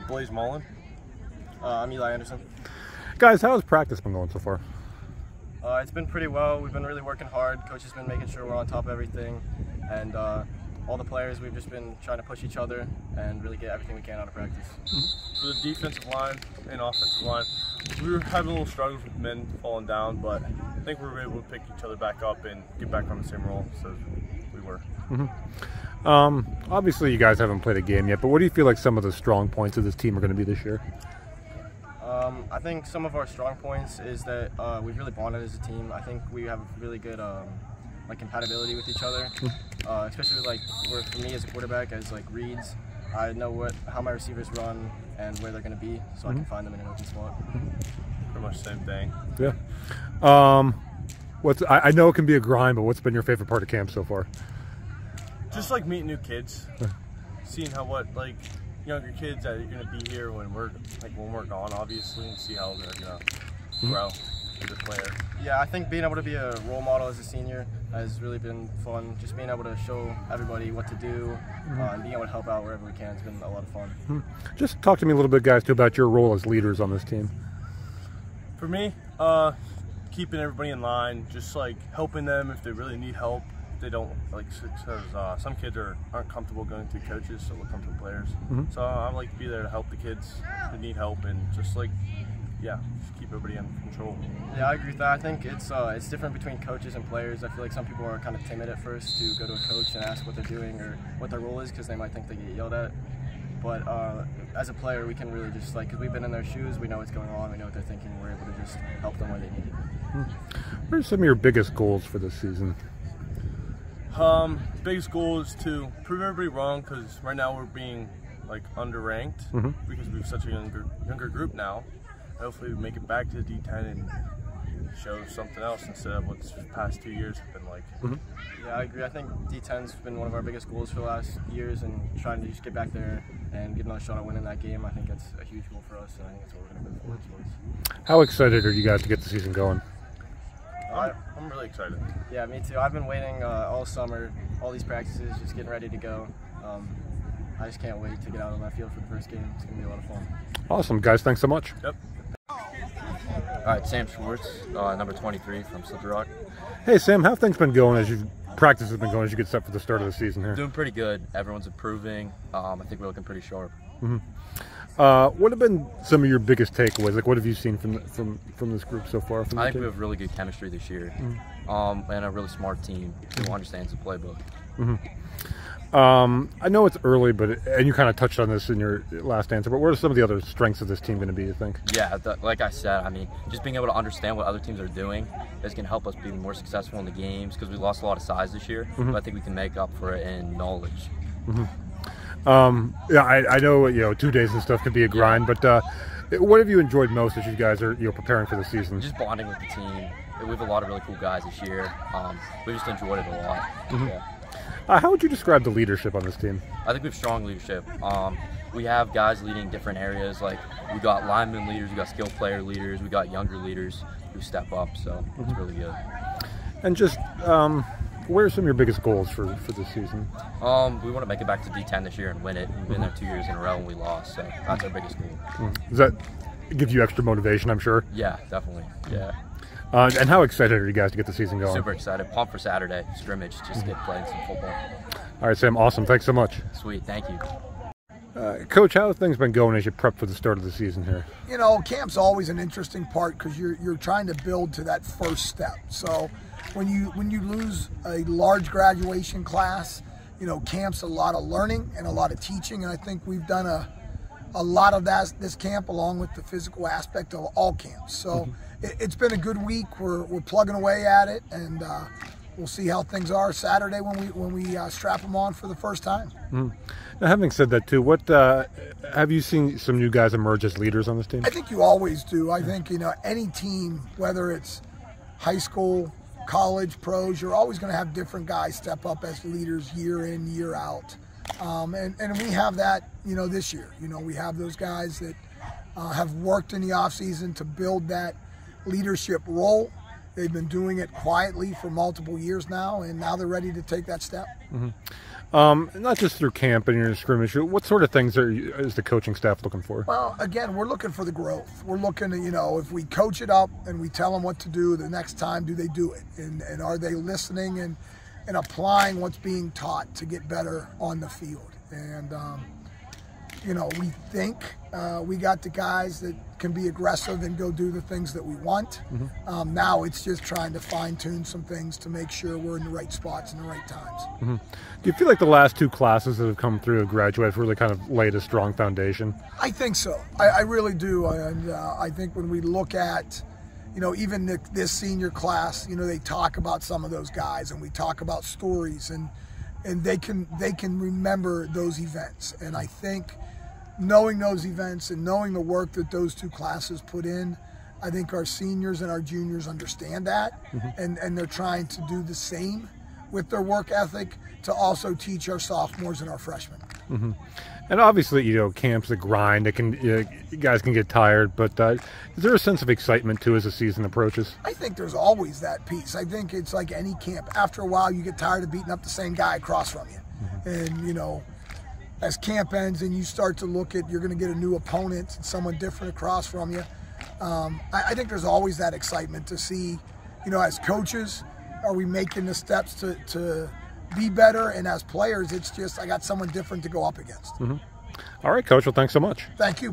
Blaze Mullen. I'm Eli Anderson. Guys, how has practice been going so far? It's been pretty well. We've been really working hard. Coach has been making sure we're on top of everything. And all the players, we've just been trying to push each other and really get everything we can out of practice. For the defensive line and offensive line, we were having a little struggles with men falling down, but I think we were able to pick each other back up and get back on the same roll, so we were. Obviously, you guys haven't played a game yet, but what do you feel like some of the strong points of this team are going to be this year? I think some of our strong points is that we've really bonded as a team. I think we have really good like compatibility with each other, especially with, like, for me as a quarterback, as like reads, I know how my receivers run and where they're going to be, so I can find them in an open spot. Pretty much the same thing. Yeah. I know it can be a grind, but what's been your favorite part of camp so far? Just like meeting new kids, seeing how younger kids that are going to be here when we're gone, obviously, and see how they're going to grow as a player. Yeah, I think being able to be a role model as a senior has really been fun. Just being able to show everybody what to do and being able to help out wherever we can has been a lot of fun. Just talk to me a little bit, guys, too, about your role as leaders on this team. For me, keeping everybody in line, just like helping them if they really need help. They don't because some kids aren't comfortable going through coaches, so we're comfortable players. So I like to be there to help the kids who need help and just keep everybody under control. Yeah, I agree with that. I think it's different between coaches and players. I feel like some people are kind of timid at first to go to a coach and ask what they're doing or what their role is because they might think they get yelled at. But as a player, we can really just because we've been in their shoes, we know what's going on, we know what they're thinking. We're able to just help them where they need it. What are some of your biggest goals for this season? Biggest goal is to prove everybody wrong, because right now we're being underranked because we have such a younger group now. Hopefully we make it back to the D10 and show something else instead of what's the past 2 years have been like. Yeah, I agree. I think D10's been one of our biggest goals for the last years, and trying to just get back there and get another shot at winning that game. I think that's a huge goal for us, and I think that's what we're going to move forward towards. How excited are you guys to get the season going? I'm really excited. Yeah, me too. I've been waiting all summer, all these practices, just getting ready to go. I just can't wait to get out on that field for the first game. It's going to be a lot of fun. Awesome, guys. Thanks so much. Yep. All right, Sam Schwartz, number 23 from Slippery Rock. Hey, Sam, how have things been going practice has been going as you get set for the start of the season here? Doing pretty good. Everyone's improving. I think we're looking pretty sharp. What have been some of your biggest takeaways? What have you seen from this group so far? I think we have really good chemistry this year, and a really smart team who understands the playbook. I know it's early, and you kind of touched on this in your last answer, but what are some of the other strengths of this team going to be, you think? Yeah, like I said, I mean, just being able to understand what other teams are doing is going to help us be more successful in the games, because we lost a lot of size this year, but I think we can make up for it in knowledge. Yeah, I know 2 days and stuff can be a grind, but what have you enjoyed most as you guys are preparing for the season? Just bonding with the team. We have a lot of really cool guys this year. We just enjoyed it a lot. Yeah. How would you describe the leadership on this team? I think we have strong leadership. We have guys leading different areas. Like, we got lineman leaders, we got skill player leaders, we got younger leaders who step up, so it's really good. And just, what are some of your biggest goals for this season? We want to make it back to D10 this year and win it. We've been there 2 years in a row and we lost, so that's our biggest goal. Does that give you extra motivation, I'm sure? Yeah, definitely, yeah. And how excited are you guys to get the season going? Super excited. Pumped for Saturday. Scrimmage. Just get playing some football. All right, Sam. Awesome. Thanks so much. Sweet. Thank you. Coach, how have things been going as you prep for the start of the season here? Camp's always an interesting part because you're trying to build to that first step. So when you lose a large graduation class, camp's a lot of learning and a lot of teaching, and I think we've done a lot of this camp along with the physical aspect of all camps. So it's been a good week. We're plugging away at it, and we'll see how things are Saturday when we strap them on for the first time. Now, having said that too, what have you seen some new guys emerge as leaders on this team? I think you always do. I think any team, whether it's high school, college, pros, you're always going to have different guys step up as leaders year in, year out. And we have that, this year. We have those guys that have worked in the off season to build that leadership role. They've been doing it quietly for multiple years now, and now they're ready to take that step. Not just through camp and your scrimmage. What sort of things is the coaching staff looking for? Well, again, we're looking for the growth. We're looking to, if we coach it up and we tell them what to do, the next time, do they do it? And are they listening and applying what's being taught to get better on the field? And, we think we got the guys that can be aggressive and go do the things that we want. Mm-hmm. Now it's just trying to fine-tune some things to make sure we're in the right spots and the right times. Mm-hmm. Do you feel like the last 2 classes that have come through and graduated have really kind of laid a strong foundation? I think so. I really do. And I think when we look at, even this senior class, they talk about some of those guys and we talk about stories and they can remember those events. And I think knowing those events and knowing the work that those 2 classes put in, I think our seniors and our juniors understand that, and they're trying to do the same with their work ethic to also teach our sophomores and our freshmen. Mm-hmm. And obviously, camp's a grind. It can, you guys can get tired, but is there a sense of excitement too as the season approaches? I think there's always that piece. I think it's like any camp. After a while, you get tired of beating up the same guy across from you, and as camp ends and you start to look at, you're going to get a new opponent and someone different across from you. I think there's always that excitement to see, as coaches, are we making the steps to be better? And as players, it's just, I got someone different to go up against. All right, Coach. Well, thanks so much. Thank you.